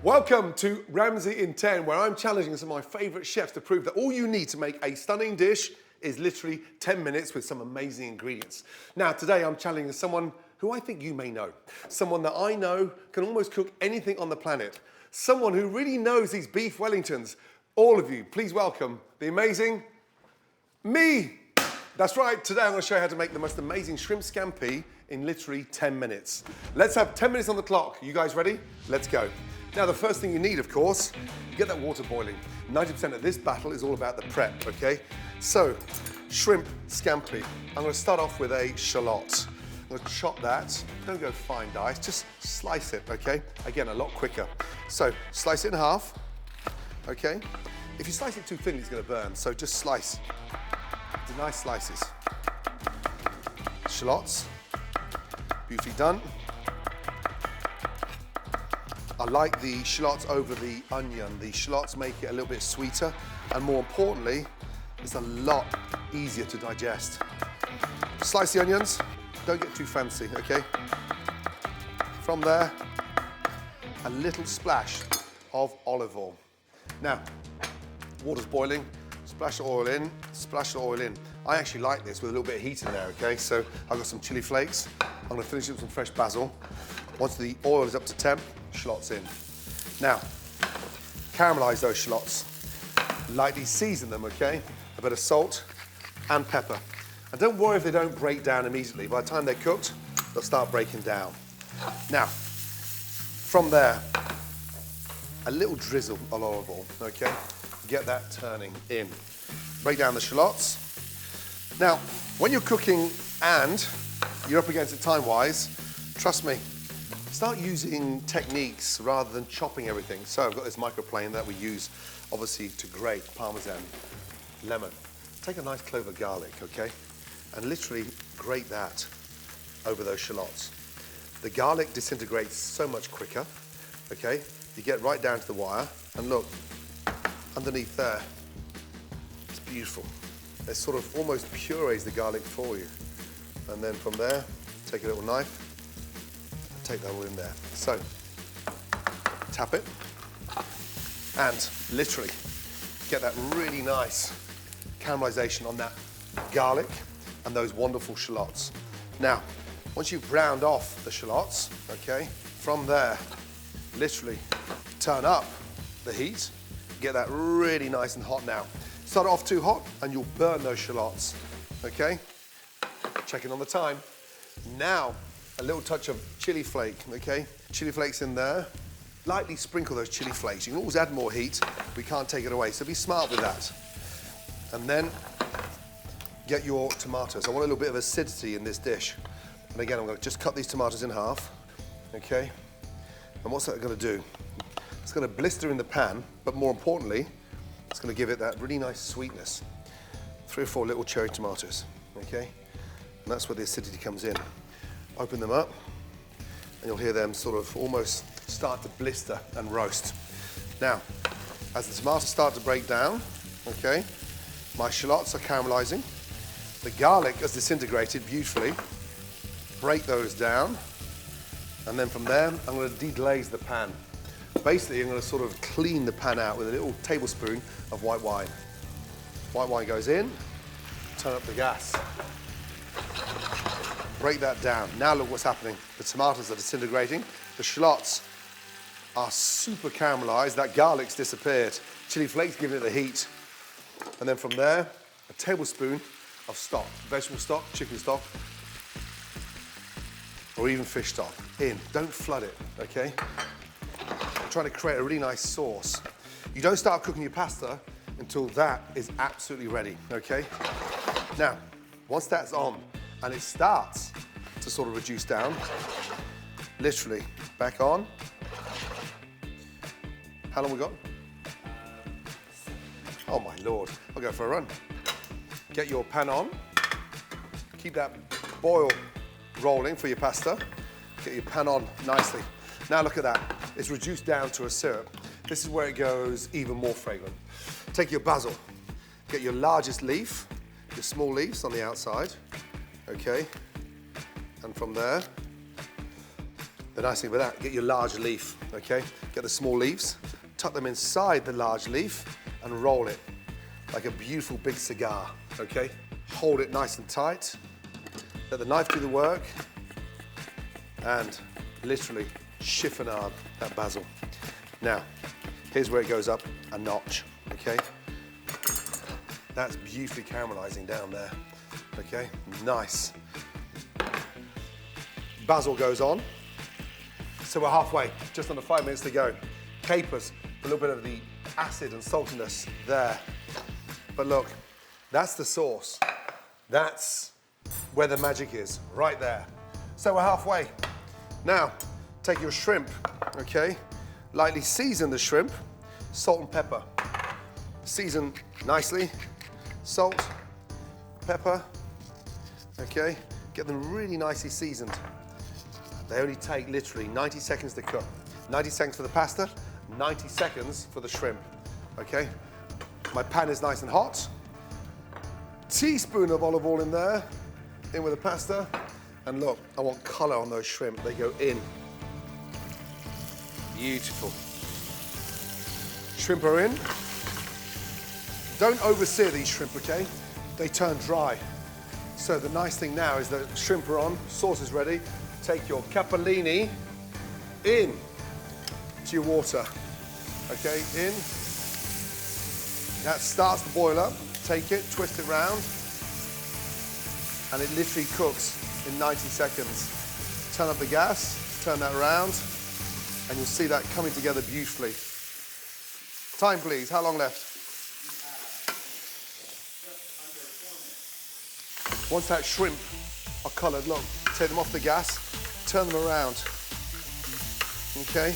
Welcome to Ramsay in 10, where I'm challenging some of my favourite chefs to prove that all you need to make a stunning dish is literally 10 minutes with some amazing ingredients. Now, today I'm challenging someone who I think you may know. Someone that I know can almost cook anything on the planet. Someone who really knows these beef Wellingtons. All of you, please welcome the amazing me. That's right, today I'm going to show you how to make the most amazing shrimp scampi in literally 10 minutes. Let's have 10 minutes on the clock. You guys ready? Let's go. Now, the first thing you need, of course, get that water boiling. 90% of this battle is all about the prep, okay? So, shrimp scampi. I'm going to start off with a shallot. I'm going to chop that. Don't go fine dice, just slice it, okay? Again, a lot quicker. So, slice it in half, okay? If you slice it too thin, it's going to burn, so just slice. The nice slices. Shallots, beautifully done. I like the shallots over the onion. The shallots make it a little bit sweeter, and more importantly, it's a lot easier to digest. Slice the onions, don't get too fancy, okay? From there, a little splash of olive oil. Now, water's boiling, splash the oil in, splash the oil in. I actually like this with a little bit of heat in there, okay? So I've got some chili flakes. I'm gonna finish it with some fresh basil. Once the oil is up to temp, shallots in. Now, caramelize those shallots. Lightly season them, okay? A bit of salt and pepper. And don't worry if they don't break down immediately. By the time they're cooked, they'll start breaking down. Now, from there, a little drizzle of olive oil, okay? Get that turning in. Break down the shallots. Now, when you're cooking and you're up against it time-wise, trust me, start using techniques rather than chopping everything. So I've got this microplane that we use, obviously, to grate parmesan, lemon. Take a nice clove of garlic, okay? And literally grate that over those shallots. The garlic disintegrates so much quicker, okay? You get right down to the wire, and look, underneath there, it's beautiful. It sort of almost purees the garlic for you. And then from there, take a little knife, take that all in there. So, tap it, and literally get that really nice caramelization on that garlic and those wonderful shallots. Now, once you've browned off the shallots, okay, from there, literally turn up the heat, get that really nice and hot now. Start it off too hot and you'll burn those shallots, okay? Checking on the time. Now, a little touch of chili flake, okay? Chili flakes in there. Lightly sprinkle those chili flakes. You can always add more heat. We can't take it away, so be smart with that. And then get your tomatoes. I want a little bit of acidity in this dish. And again, I'm going to just cut these tomatoes in half, okay? And what's that going to do? It's going to blister in the pan, but more importantly, it's going to give it that really nice sweetness. 3 or 4 little cherry tomatoes, okay? And that's where the acidity comes in. Open them up, and you'll hear them sort of almost start to blister and roast. Now, as the tomatoes start to break down, okay, my shallots are caramelizing. The garlic has disintegrated beautifully. Break those down, and then from there, I'm going to deglaze the pan. Basically, I'm going to sort of clean the pan out with a little tablespoon of white wine. White wine goes in, turn up the gas. Break that down. Now look what's happening. The tomatoes are disintegrating. The shallots are super caramelized. That garlic's disappeared. Chili flakes giving it the heat. And then from there, a tablespoon of stock. Vegetable stock, chicken stock, or even fish stock in. Don't flood it, okay? I'm trying to create a really nice sauce. You don't start cooking your pasta until that is absolutely ready, okay? Now, once that's on, and it starts to sort of reduce down, literally back on. How long we got? Oh my Lord, I'll go for a run. Get your pan on, keep that boil rolling for your pasta. Get your pan on nicely. Now look at that, it's reduced down to a syrup. This is where it goes even more fragrant. Take your basil, get your largest leaf, your small leaves on the outside, okay? And from there, The nice thing with that, get your large leaf, okay? Get the small leaves, tuck them inside the large leaf and roll it like a beautiful big cigar, okay? Hold it nice and tight, let the knife do the work, and literally chiffonade that basil. Now, here's where it goes up a notch, okay? That's beautifully caramelizing down there, okay? Nice. Basil goes on. So we're halfway, just under 5 minutes to go. Capers, a little bit of the acid and saltiness there. But look, that's the sauce. That's where the magic is, right there. So we're halfway. Now, take your shrimp, okay? Lightly season the shrimp, salt and pepper. Season nicely, salt, pepper, okay? Get them really nicely seasoned. They only take literally 90 seconds to cook. 90 seconds for the pasta, 90 seconds for the shrimp, okay? My pan is nice and hot. Teaspoon of olive oil in there, in with the pasta. And look, I want color on those shrimp. They go in. Beautiful. Shrimp are in. Don't oversear these shrimp, okay? They turn dry. So the nice thing now is that shrimp are on, sauce is ready. Take your capellini in to your water, okay, in. That starts to boil up. Take it, twist it round, and it literally cooks in 90 seconds. Turn up the gas, turn that around, and you'll see that coming together beautifully. Time, please. How long left? Once that shrimp are coloured, look, take them off the gas, turn them around. Okay?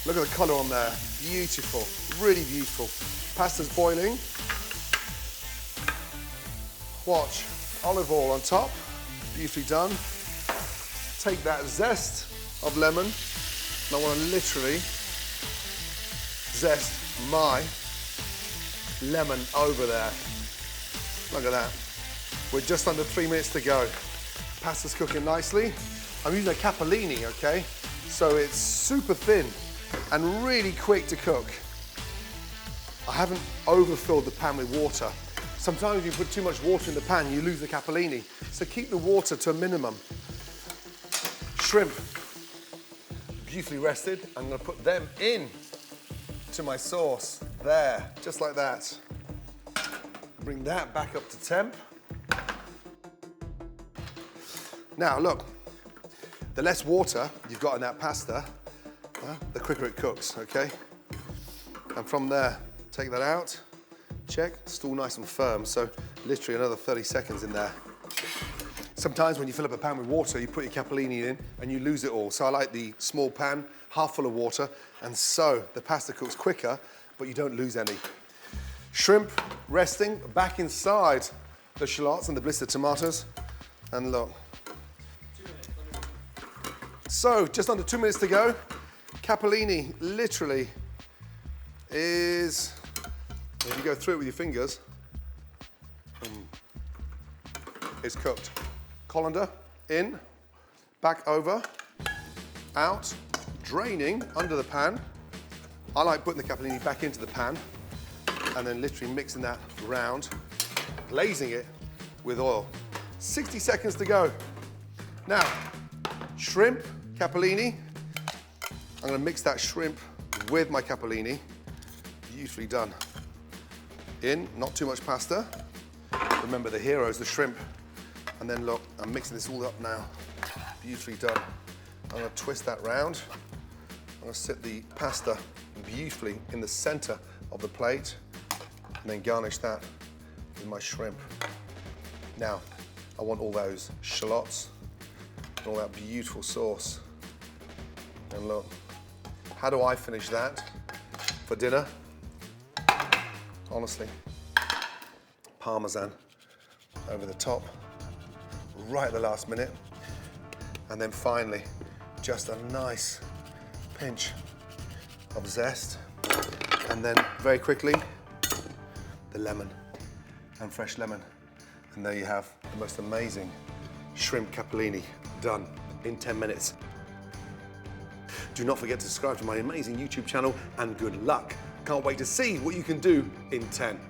Look at the colour on there. Beautiful, really beautiful. Pasta's boiling. Watch, olive oil on top. Beautifully done. Take that zest of lemon, and I want to literally zest my lemon over there. Look at that. We're just under 3 minutes to go. Pasta's cooking nicely. I'm using a capellini, okay? So it's super thin and really quick to cook. I haven't overfilled the pan with water. Sometimes if you put too much water in the pan, you lose the capellini. So keep the water to a minimum. Shrimp, beautifully rested. I'm gonna put them in to my sauce. There, just like that. Bring that back up to temp. Now look, the less water you've got in that pasta, the quicker it cooks, okay? And from there, take that out, check, still nice and firm, so literally another 30 seconds in there. Sometimes when you fill up a pan with water, you put your capellini in and you lose it all. So I like the small pan, half full of water, and so the pasta cooks quicker, but you don't lose any. Shrimp resting back inside the shallots and the blistered tomatoes, and look. So, just under 2 minutes to go. Capellini literally is, if you go through it with your fingers, it's cooked. Colander, in, back over, out, draining under the pan. I like putting the capellini back into the pan and then literally mixing that round, glazing it with oil. 60 seconds to go. Now, shrimp, capellini. I'm gonna mix that shrimp with my capellini. Beautifully done. In, not too much pasta. Remember the hero is the shrimp. And then look, I'm mixing this all up now. Beautifully done. I'm gonna twist that round. I'm gonna sit the pasta beautifully in the center of the plate and then garnish that with my shrimp. Now, I want all those shallots, all that beautiful sauce. And look, how do I finish that for dinner? Honestly, parmesan over the top, right at the last minute. And then finally, just a nice pinch of zest. And then very quickly, the lemon and fresh lemon. And there you have the most amazing shrimp capellini done in 10 minutes. Do not forget to subscribe to my amazing YouTube channel, and good luck. Can't wait to see what you can do in 10.